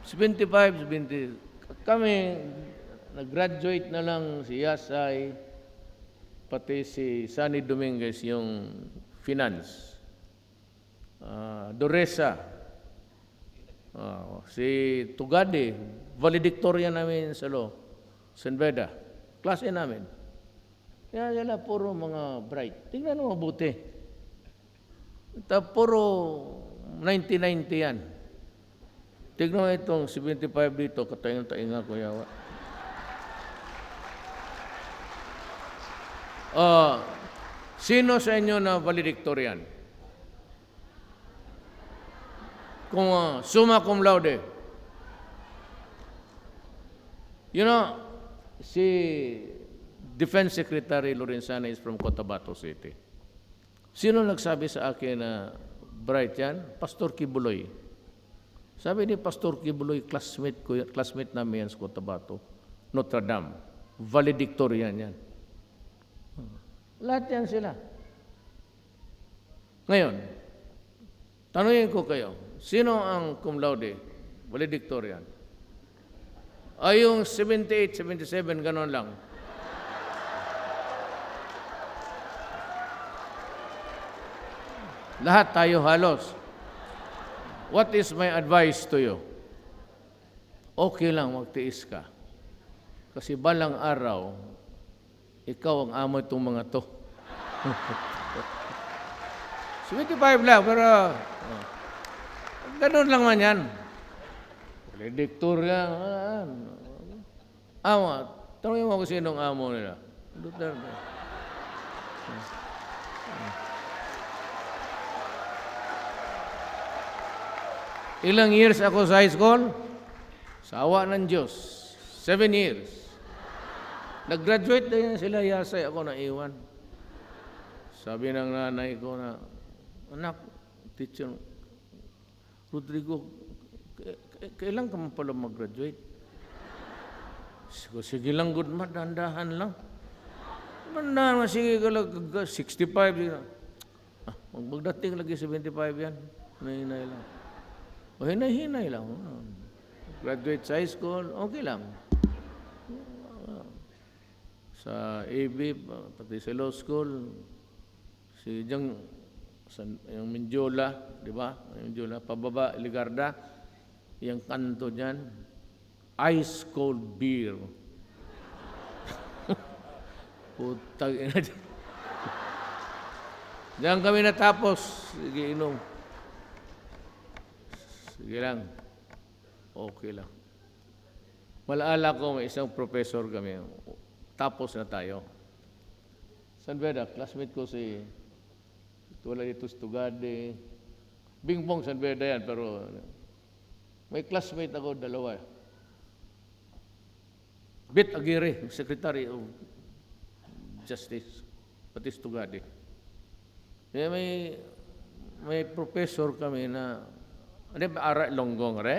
75, 70. Kami, nag-graduate na lang si Yasay, pati si Sunny Dominguez, yung finance. Doresa, si Tugade, valedictorian namin sa law, San Beda, klase namin. Kaya sila puro mga bright. Tingnan mo mabuti. Puro 90-90 yan. Tignan mo itong 75 dito, katainga ko yawa. Sino sa inyo na valedictorian? Kung summa cum laude. You know, si Defense Secretary Lorenzana is from Cotabato City. Sino nagsabi sa akin na bright yan? Pastor Kibuloy. Sabi ni Pastor Kibuloy, classmate namin yan sa Cotabato, Notre Dame. Valedictorian yan. Lahat yan sila. Ngayon, tanungin ko kayo, sino ang cum laude, valedictorian? Ay yung 78, 77, gano'n lang. Lahat tayo halos. What is my advice to you? Okay lang, magtiis ka. Kasi balang araw, ikaw ang amo itong mga to. 75 lang, pero ganun lang man yan. Valedictorian. Amo, tanongin mo kung sinong amo nila. Duterte. Ilang years ako sa high school? Sa awa ng Diyos. 7 years. Nag-graduate din sila, Yasay, ako na iwan. Sabi ng nanay ko na, anak, teacher, Rodrigo, kailan ka man pala mag-graduate? Sige lang, good man, dandahan lang. Dandahan, sige ka lang, 65. Magdating lagi 75 yan. Hinay-hinay lang. O hinay-hinay lang. Graduate sa high school, okay lang. Sa AB, pati sa law school, si Jang, yung Mindiola, di ba? Mindiola, pababa, Ligarda, yung kanto dyan, ice cold beer. Putang ina dyan. Diyan kami natapos. Sige, inom. Sige lang. Okay lang. Malaala ko, may isang professor kami. Tapos na tayo. San Beda, classmate ko si wala dito si Tugade. Bingbong San Beda yan, pero may classmate ako, dalawa. Bit Aguirre, Secretary of Justice, pati si Tugade. Kaya may professor kami na, ano ba, Ara Longgong, re?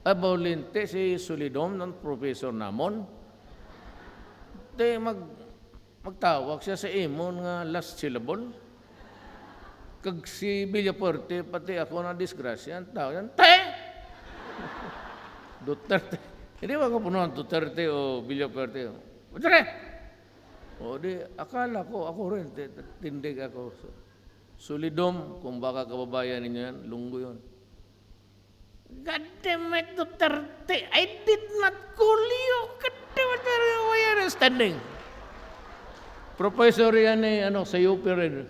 Abaulinte si Solidom ng professor namon. Magtawag siya sa imon nga last syllable. Kag si Villapuerte, pati ako na disgrasya, ang tawag yan, te! Duterte. Hindi ba ko punuhan Duterte o Villapuerte? Duterte! O di, akala ko, ako rin, tindig ako. Solidom, kung baka kababayan ninyo yan, lunggo yun. God damn it, Duterte, I did not call you. God damn it, why are you standing? Professor yan sa UP rin.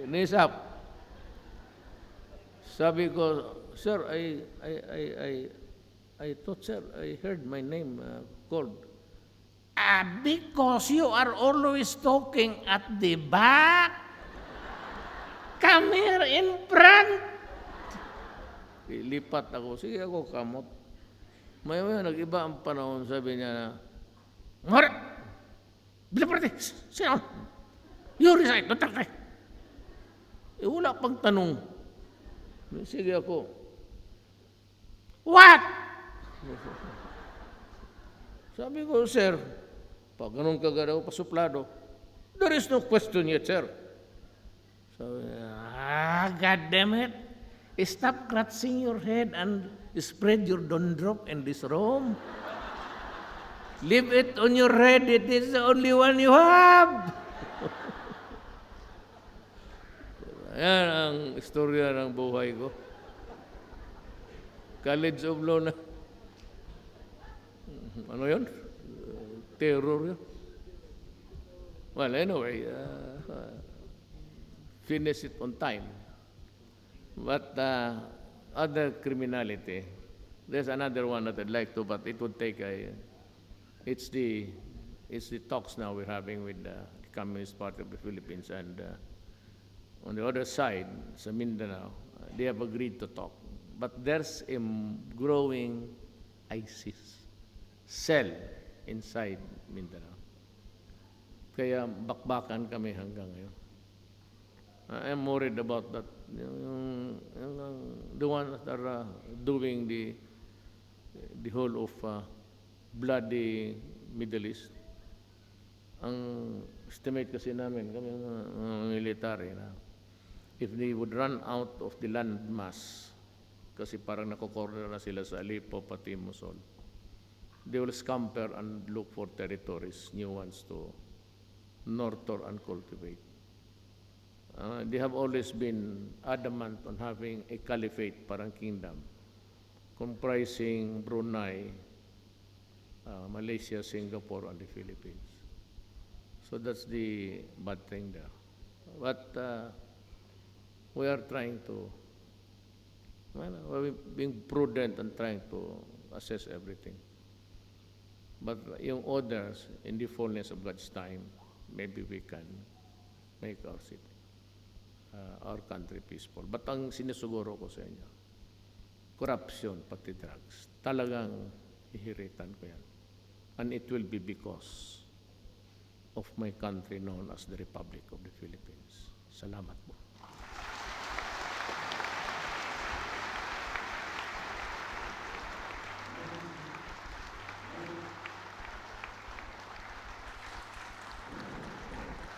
Nisap. Sabi ko, sir, I thought, sir, I heard my name called. Because you are always talking at the back. Come here in front. Lipat ako. Sige ako, kamot. Maya nag-iba ang panahon. Sabi niya na, Mara! Villapuerte! Sino? You resign. Duterte! Wala pang tanong. Sige ako. What? Sabi ko, sir, pag ganun ka gano'n, pasuplado. There is no question yet, sir. So, God damn it. Stop scratching your head and spread your dondrop in this room. Leave it on your head. It is the only one you have. Yan ang istorya ng buhay ko. College of Law na. Ano yun? Terror yun. Well, anyway, finish it on time. But other criminality, there's another one that I'd like to, but it would take it's the talks now we're having with the Communist Party of the Philippines, and on the other side, sa Mindanao, they have agreed to talk. But there's a growing ISIS cell inside Mindanao. Kaya bakbakan kami hanggang ngayon. I'm worried about that. The ones that are doing the whole of bloody Middle East. Ang estimate kasi namin, kami military na, if they would run out of the land mass, kasi parang nakokorner na sila sa Aleppo, pati Mosul, they will scamper and look for territories, new ones to nurture and cultivate. They have always been adamant on having a caliphate, parang kingdom, comprising Brunei, Malaysia, Singapore, and the Philippines. So that's the bad thing there. But we are trying to, we're being prudent and trying to assess everything. But yung others, in the fullness of God's time, maybe we can make our city, our country peaceful. But ang sinisuguro ko sa inyo, corruption, pati drugs, talagang hihiritan ko yan. And it will be because of my country known as the Republic of the Philippines. Salamat po.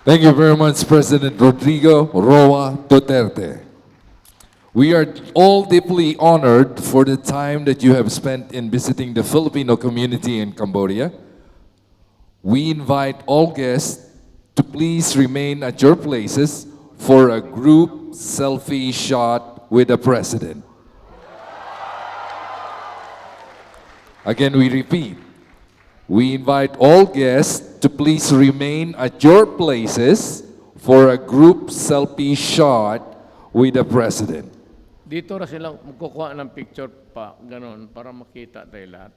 Thank you very much, President Rodrigo Roa Duterte. We are all deeply honored for the time that you have spent in visiting the Filipino community in Cambodia. We invite all guests to please remain at your places for a group selfie shot with the President. Again, we repeat. We invite all guests to please remain at your places for a group selfie shot with the President. Dito na silang magkukuha ng picture pa, ganon, para makita tayo lahat.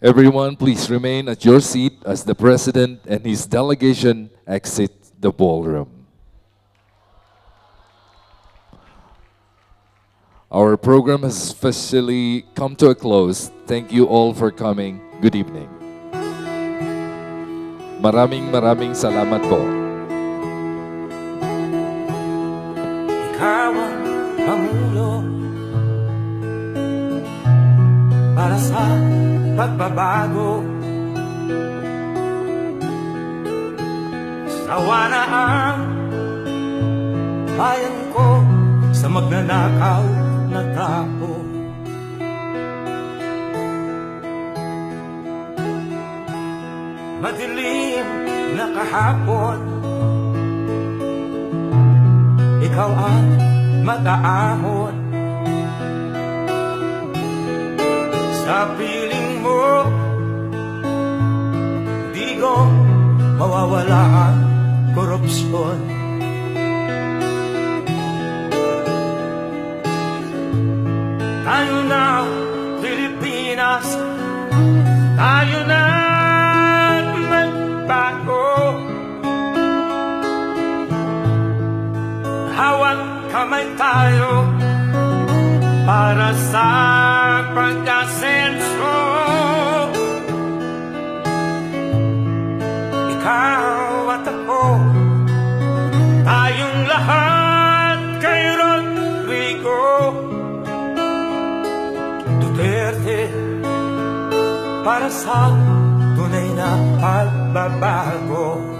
Everyone, please remain at your seat as the President and his delegation exit the ballroom. Our program has officially come to a close. Thank you all for coming. Good evening. Maraming salamat po. Ikaw ang pangulo para sa pagbabago. Sawa na ang bayan ko sa magnanakaw na tao. madilim na kahapon, ikaw ang mag-aahon. Sa piling mo, di ko mawawala ang korupsyon. Tayo na, Pilipinas, tayo na magbago. Hawak kamay tayo para sa pagkasenso. Ikaw at ako, tayong lahat kay Rodrigo Duterte, para sa tunay na pagbabago.